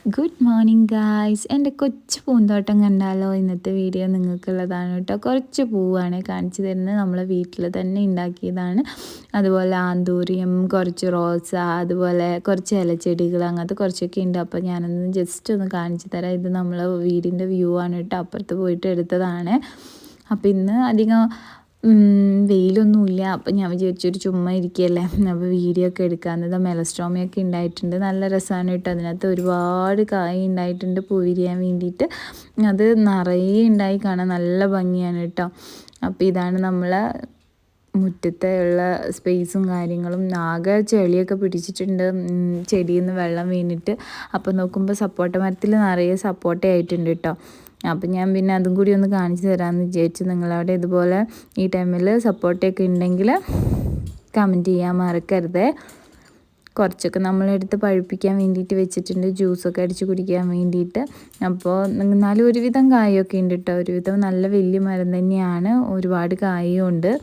Good morning guys. എൻ്റെ കൊച്ചു പൂന്തോട്ടം കണ്ടാലോ? ഇന്നത്തെ വീഡിയോ നിങ്ങൾക്കുള്ളതാണ് കേട്ടോ. കുറച്ച് പൂവാണ് കാണിച്ചു തരുന്നത്. നമ്മളെ വീട്ടിൽ തന്നെ ഉണ്ടാക്കിയതാണ്. അതുപോലെ ആന്തൂറിയം, കുറച്ച് റോസ, അതുപോലെ കുറച്ച് ഇലച്ചെടികൾ, അങ്ങനത്തെ കുറച്ചൊക്കെ ഉണ്ട്. അപ്പോൾ ഞാനൊന്ന് ജസ്റ്റ് ഒന്ന് കാണിച്ചു തരാം. ഇത് നമ്മളെ വീടിൻ്റെ വ്യൂ ആണ് കേട്ടോ. അപ്പുറത്ത് പോയിട്ട് എടുത്തതാണ്. അപ്പോൾ ഇന്ന് അധികം വെയിലൊന്നുമില്ല. അപ്പം ഞാൻ വിചാരിച്ചൊരു ചുമ്മാ ഇരിക്കുകയല്ലേ, അപ്പോൾ വീഡിയോ ഒക്കെ എടുക്കാവുന്നത്. മെലസ്ട്രോമയൊക്കെ ഉണ്ടായിട്ടുണ്ട്. നല്ല രസമാണ് കേട്ടോ. അതിനകത്ത് ഒരുപാട് കായ് ഉണ്ടായിട്ടുണ്ട് പൂ വിരിയാൻ വേണ്ടിയിട്ട്. അത് നിറയെ ഉണ്ടായി കാണാൻ നല്ല ഭംഗിയാണ് കേട്ടോ. അപ്പോൾ ഇതാണ് നമ്മളെ മുറ്റത്തെ ഉള്ള സ്പേസും കാര്യങ്ങളും. ആകെ ചെളിയൊക്കെ പിടിച്ചിട്ടുണ്ട് ചെടിയിൽ നിന്ന് വെള്ളം വീണിട്ട്. അപ്പോൾ നോക്കുമ്പോൾ സപ്പോട്ട മരത്തിൽ നിറയെ സപ്പോട്ട ആയിട്ടുണ്ട് കേട്ടോ. അപ്പം ഞാൻ പിന്നെ അതും കൂടി ഒന്ന് കാണിച്ചു തരാമെന്ന് വിചാരിച്ചു. നിങ്ങളവിടെ ഇതുപോലെ ഈ ടൈമിൽ സപ്പോർട്ടൊക്കെ ഉണ്ടെങ്കിൽ കമൻറ്റ് ചെയ്യാൻ മറക്കരുത്. കുറച്ചൊക്കെ നമ്മളെടുത്ത് പഴുപ്പിക്കാൻ വേണ്ടിയിട്ട് വെച്ചിട്ടുണ്ട്, ജ്യൂസൊക്കെ അടിച്ച് കുടിക്കാൻ വേണ്ടിയിട്ട്. അപ്പോൾ എന്നാലും ഒരുവിധം കായൊക്കെ ഉണ്ട് കേട്ടോ. ഒരുവിധം നല്ല വലിയ മരം തന്നെയാണ്, ഒരുപാട് കായും ഉണ്ട്.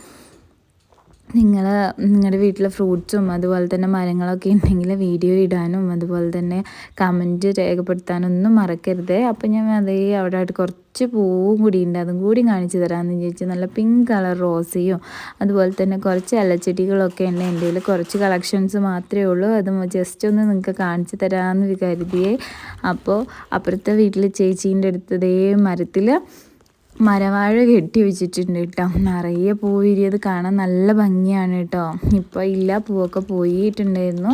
നിങ്ങളുടെ വീട്ടിലെ ഫ്രൂട്ട്സും അതുപോലെ തന്നെ മരങ്ങളൊക്കെ ഉണ്ടെങ്കിൽ വീഡിയോ ഇടാനും അതുപോലെ തന്നെ കമൻറ്റ് രേഖപ്പെടുത്താനൊന്നും മറക്കരുത്. അപ്പോൾ ഞാൻ അവിടെ കുറച്ച് പൂവും കൂടി ഉണ്ട്, അതും കൂടി കാണിച്ചു തരാമെന്ന് വിചാരിച്ചു. നല്ല പിങ്ക് കളർ റോസയും അതുപോലെ തന്നെ കുറച്ച് ഇലച്ചെടികളൊക്കെ ഉണ്ട്. എൻ്റെ കയ്യിൽ കുറച്ച് കളക്ഷൻസ് മാത്രമേ ഉള്ളൂ. അത് ജസ്റ്റ് ഒന്ന് നിങ്ങൾക്ക് കാണിച്ചു തരാമെന്ന് കരുതിയേ. അപ്പോൾ അപ്പുറത്തെ വീട്ടിൽ ചേച്ചീൻ്റെ അടുത്തതേ മരത്തിൽ മരവാഴ കെട്ടി വെച്ചിട്ടുണ്ട് കേട്ടോ. നിറയെ പൂ വിരിയത് കാണാൻ നല്ല ഭംഗിയാണ് കേട്ടോ. ഇപ്പോൾ ഇല്ല, പൂവൊക്കെ പോയിട്ടുണ്ടായിരുന്നു.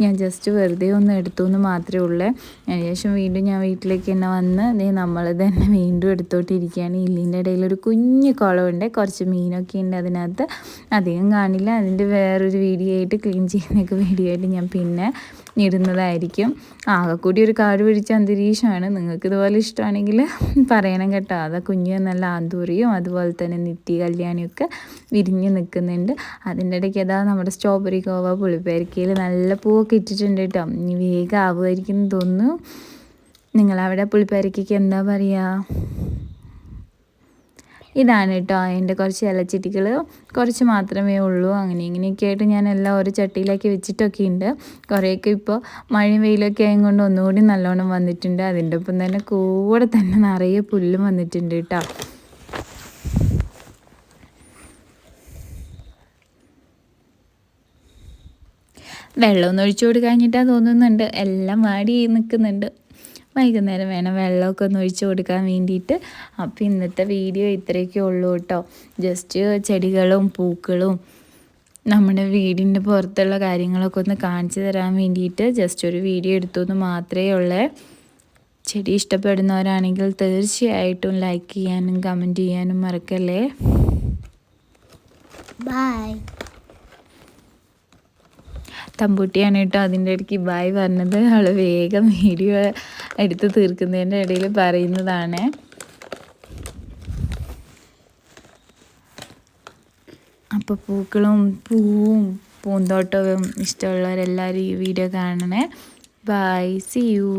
ഞാൻ ജസ്റ്റ് വെറുതെ ഒന്ന് എടുത്തു എന്ന് മാത്രമേ ഉള്ളൂ. അതിനുശേഷം വീണ്ടും ഞാൻ വീട്ടിലേക്ക് തന്നെ വന്ന് നമ്മൾ തന്നെ വീണ്ടും എടുത്തോണ്ടിരിക്കുകയാണ്. ഇല്ലിൻ്റെ ഇടയിൽ ഒരു കുഞ്ഞു കുളമുണ്ട്, കുറച്ച് മീനൊക്കെ ഉണ്ട് അതിനകത്ത്. അധികം കാണില്ല. അതിൻ്റെ വേറൊരു വീഡിയോ ആയിട്ട്, ക്ലീൻ ചെയ്യുന്നൊക്കെ വീഡിയോ ആയിട്ട് ഞാൻ പിന്നെ ഇടുന്നതായിരിക്കും. ആകെ കൂടി ഒരു കാട് പിടിച്ച അന്തരീക്ഷമാണ്. നിങ്ങൾക്ക് ഇതുപോലെ ഇഷ്ടമാണെങ്കിൽ പറയണം കേട്ടോ. അത് കുഞ്ഞ് നല്ല ആന്തൂറിയും അതുപോലെ തന്നെ നിത്യ കല്യാണിയൊക്കെ വിരിഞ്ഞ് നിൽക്കുന്നുണ്ട്. അതിൻ്റെ ഇടയ്ക്ക് അതാ നമ്മുടെ സ്ട്രോബെറി കോവ പുളിപ്പേരിക്കയിൽ നല്ല പൂവൊക്കെ ഇട്ടിട്ടുണ്ട് കേട്ടോ. ഇനി വേഗം ആവുമായിരിക്കും എന്ന് തോന്നുന്നു. നിങ്ങളവിടെ പുളിപ്പേരിക്കയ്ക്ക് എന്താ പറയുക? ഇതാണ് കേട്ടോ എൻ്റെ കുറച്ച് ഇലച്ചെടികൾ. കുറച്ച് മാത്രമേ ഉള്ളൂ. ഇങ്ങനെയൊക്കെ ആയിട്ട് ഞാൻ എല്ലാം ഒരു ചട്ടിയിലാക്കി വെച്ചിട്ടൊക്കെ ഉണ്ട്. കുറേയൊക്കെ ഇപ്പോൾ മഴയും വെയിലൊക്കെ ആയതുകൊണ്ട് ഒന്നുകൂടി നല്ലോണം വന്നിട്ടുണ്ട്. അതിൻ്റെ ഒപ്പം തന്നെ കൂടെ തന്നെ നിറയെ പുല്ലും വന്നിട്ടുണ്ട് കേട്ടോ. വെള്ളമൊന്നും ഒഴിച്ചു കൊടുക്കാഞ്ഞിട്ടാണ് തോന്നുന്നുണ്ട്, എല്ലാം വാടി നിൽക്കുന്നുണ്ട്. വൈകുന്നേരം വേണം വെള്ളമൊക്കെ ഒന്ന് ഒഴിച്ച് കൊടുക്കാൻ വേണ്ടിയിട്ട്. അപ്പോൾ ഇന്നത്തെ വീഡിയോ ഇത്രയൊക്കെ ഉള്ളൂ കേട്ടോ. ജസ്റ്റ് ചെടികളും പൂക്കളും നമ്മുടെ വീടിൻ്റെ പുറത്തുള്ള കാര്യങ്ങളൊക്കെ ഒന്ന് കാണിച്ചു തരാൻ വേണ്ടിയിട്ട് ജസ്റ്റ് ഒരു വീഡിയോ എടുത്തു എന്ന് മാത്രമേ ഉള്ളൂ. ചെടി ഇഷ്ടപ്പെടുന്നവരാണെങ്കിൽ തീർച്ചയായിട്ടും ലൈക്ക് ചെയ്യാനും കമൻറ്റ് ചെയ്യാനും മറക്കല്ലേ. ബൈ. തമ്പൂട്ടിയാണ് കേട്ടോ അതിൻ്റെ ഇടയ്ക്ക് ബായ് പറഞ്ഞത്. അവൾ വേഗം വീഡിയോ എടുത്ത് തീർക്കുന്നതിൻ്റെ ഇടയിൽ പറയുന്നതാണ്. അപ്പോൾ പൂക്കളും പൂവും പൂന്തോട്ടവും ഇഷ്ടമുള്ളവരെല്ലാവരും ഈ വീഡിയോ കാണണേ. Bye, see U.